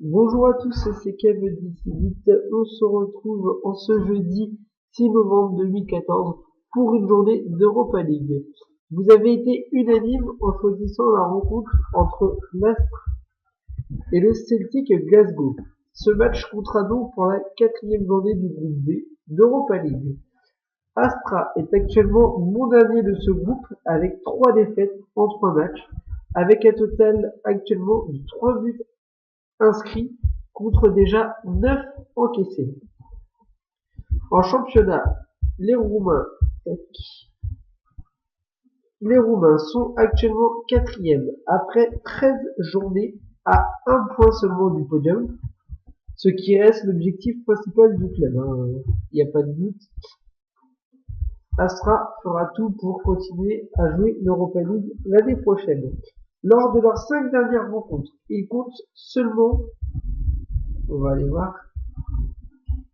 Bonjour à tous, c'est Kevin d'ici 8. On se retrouve en ce jeudi 6 novembre 2014 pour une journée d'Europa League. Vous avez été unanime en choisissant la rencontre entre l'Astre et le Celtic Glasgow. Ce match comptera donc pour la quatrième journée du groupe B d'Europa League. Astra est actuellement mon dernier de ce groupe avec 3 défaites en 3 matchs, avec un total actuellement de 3 buts inscrits contre déjà 9 encaissés. En championnat, les Roumains, les Roumains sont actuellement quatrième après 13 journées à un point seulement du podium, ce qui reste l'objectif principal du club. Il n'y a pas de doute. Astra fera tout pour continuer à jouer l'Europa League l'année prochaine. Lors de leurs 5 dernières rencontres, ils comptent seulement, on va aller voir,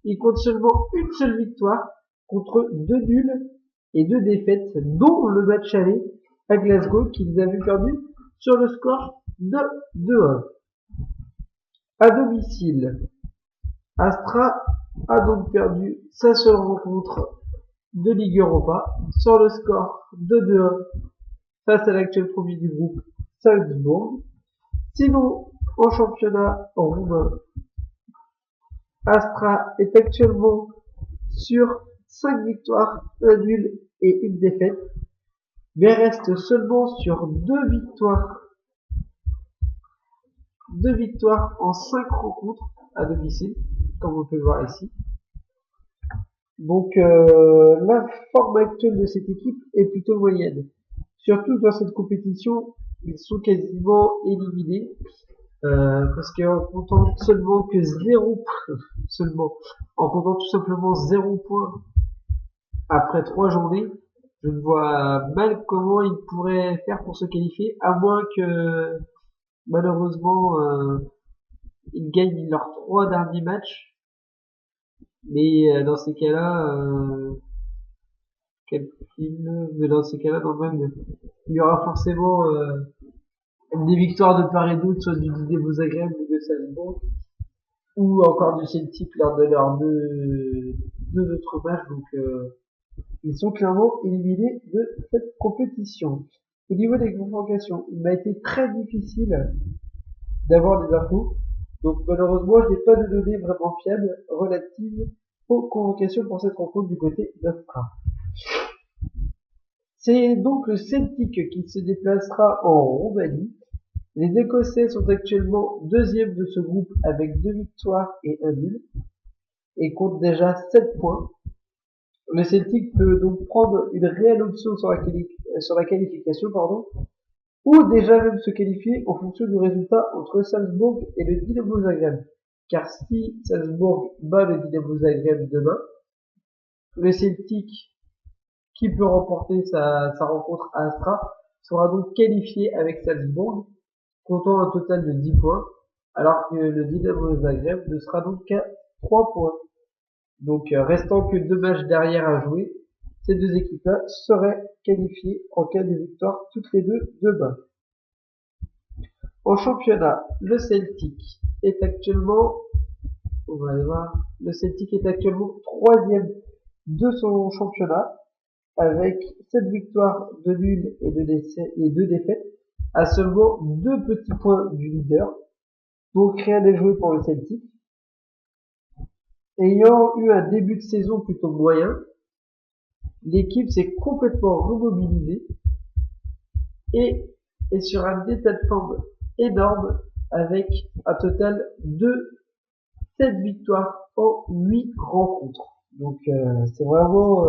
ils comptent seulement une seule victoire contre 2 nuls et 2 défaites, dont le match aller à Glasgow qu'ils avaient perdu sur le score de 2-1. À domicile, Astra a donc perdu sa seule rencontre de Ligue Europa sur le score de 2-1 face à l'actuel premier du groupe, Salzbourg. Sinon, en championnat roumain, Astra est actuellement sur 5 victoires, 1 nul et 1 défaite, mais reste seulement sur 2 victoires en 5 rencontres à domicile, comme on peut le voir ici. Donc la forme actuelle de cette équipe est plutôt moyenne. Surtout dans cette compétition, ils sont quasiment éliminés. Parce qu'en comptant seulement que 0 seulement, en comptant tout simplement 0 points après 3 journées, je ne vois mal comment ils pourraient faire pour se qualifier, à moins que malheureusement ils gagnent leurs 3 derniers matchs. Mais dans ces cas-là, mais dans ces cas-là, non, même, il y aura forcément des victoires de part et d'autre, soit du Dynamo Zagreb ou de Salzbourg, ou encore du Celtic lors de leurs deux autres matchs. Donc ils sont clairement éliminés de cette compétition. Au niveau des convocations, il m'a été très difficile d'avoir des infos. Donc malheureusement, je n'ai pas de données vraiment fiables relatives aux convocations pour cette rencontre du côté d'Astra. C'est donc le Celtic qui se déplacera en Roumanie. Les Écossais sont actuellement deuxième de ce groupe avec 2 victoires et 1 nul et comptent déjà 7 points. Le Celtic peut donc prendre une réelle option sur la qualification, ou déjà même se qualifier en fonction du résultat entre Salzbourg et le Dynamo Zagreb. Car si Salzbourg bat le Dynamo Zagreb demain, le Celtic, qui peut remporter sa rencontre à Astra, sera donc qualifié avec Salzbourg, comptant un total de 10 points, alors que le Dynamo Zagreb ne sera donc qu'à 3 points. Donc, restant que 2 matchs derrière à jouer, ces deux équipes-là seraient qualifiées en cas de victoire toutes les deux demain. En championnat, le Celtic est actuellement, on va aller voir, le Celtic est actuellement troisième de son championnat avec 7 victoires, 2 nuls et 2 défaites, à seulement 2 petits points du leader. Donc rien n'est joué pour le Celtic. Ayant eu un début de saison plutôt moyen, l'équipe s'est complètement remobilisée et est sur un état de forme énorme avec un total de 7 victoires en 8 rencontres. Donc c'est vraiment,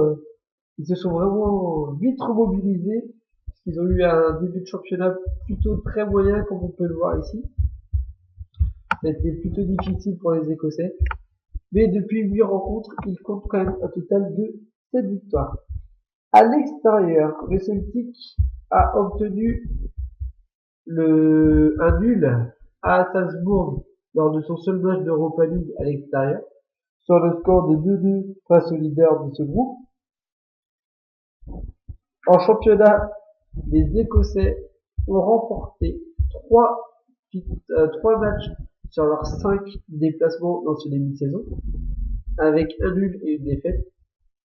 ils se sont vraiment vite remobilisés parce qu'ils ont eu un début de championnat plutôt très moyen comme on peut le voir ici. Ça a été plutôt difficile pour les Écossais. Mais depuis 8 rencontres, ils comptent quand même un total de 7 victoires. À l'extérieur, le Celtic a obtenu un nul à Salzbourg lors de son seul match d'Europa League à l'extérieur, sur le score de 2-2 face au leader de ce groupe. En championnat, les Écossais ont remporté 3 matchs sur leurs 5 déplacements dans ce début de saison, avec un nul et une défaite,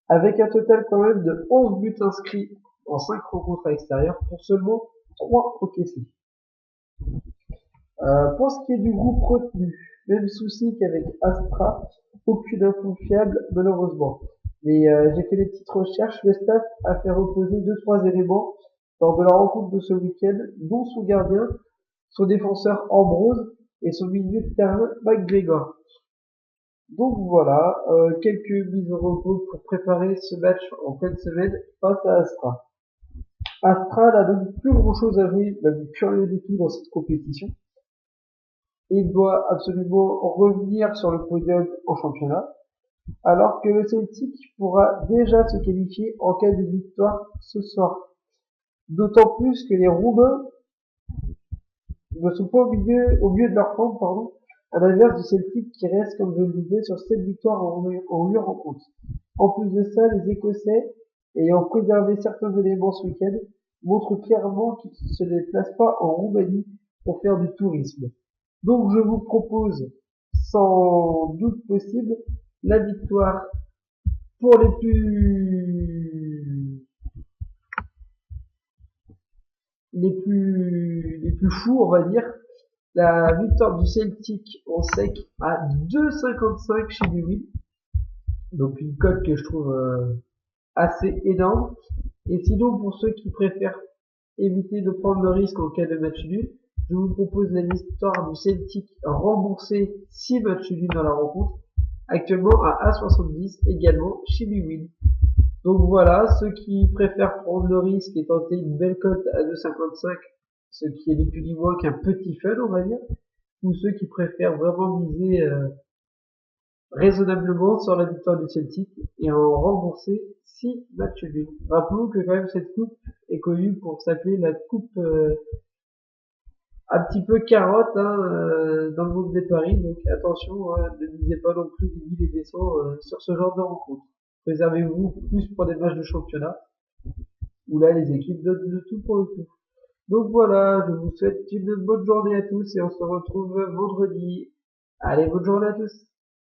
avec un total quand même de 11 buts inscrits en 5 rencontres à l'extérieur pour seulement 3 encaissés. Pour ce qui est du groupe retenu, même souci qu'avec Astra, aucune info fiable malheureusement. Mais j'ai fait des petites recherches, le staff a fait reposer 2-3 éléments lors de la rencontre de ce week-end, dont son gardien, son défenseur Ambrose et son milieu de terrain McGregor. Donc voilà, quelques mises au repos pour préparer ce match en pleine semaine face à Astra. Astra n'a donc plus grand chose à jouer, même plus rien du tout dans cette compétition. Il doit absolument revenir sur le podium en championnat, alors que le Celtic pourra déjà se qualifier en cas de victoire ce soir. D'autant plus que les Roumains ne sont pas au mieux de leur forme, pardon, à l'inverse du Celtic qui reste, comme je le disais, sur 7 victoires en 8 rencontres. En plus de ça, les Écossais, ayant préservé certains éléments ce week-end, montrent clairement qu'ils ne se déplacent pas en Roumanie pour faire du tourisme. Donc je vous propose, sans doute possible, la victoire pour les plus fous, on va dire. La victoire du Celtic en sec à 2,55 chez Lewin. Donc une cote que je trouve assez énorme. Et sinon, pour ceux qui préfèrent éviter de prendre le risque en cas de match nul, je vous propose la victoire du Celtic remboursée 6 matchs nuls dans la rencontre, actuellement à 1,70 également chez Bwin. Donc voilà, ceux qui préfèrent prendre le risque et tenter une belle cote à 2,55, ce qui est ni plus ni moins qu'un petit fun, on va dire, ou ceux qui préfèrent vraiment miser raisonnablement sur la victoire du Celtic et en rembourser 6 matchs nuls. Rappelons que quand même cette coupe est connue pour s'appeler la coupe un petit peu carotte dans le monde des paris, donc attention, ne misez pas non plus des milliers et des cents sur ce genre de rencontre. Préservez-vous plus pour des matchs de championnat, où là les équipes donnent le tout pour le tout. Donc voilà, je vous souhaite une bonne journée à tous et on se retrouve vendredi. Allez, bonne journée à tous.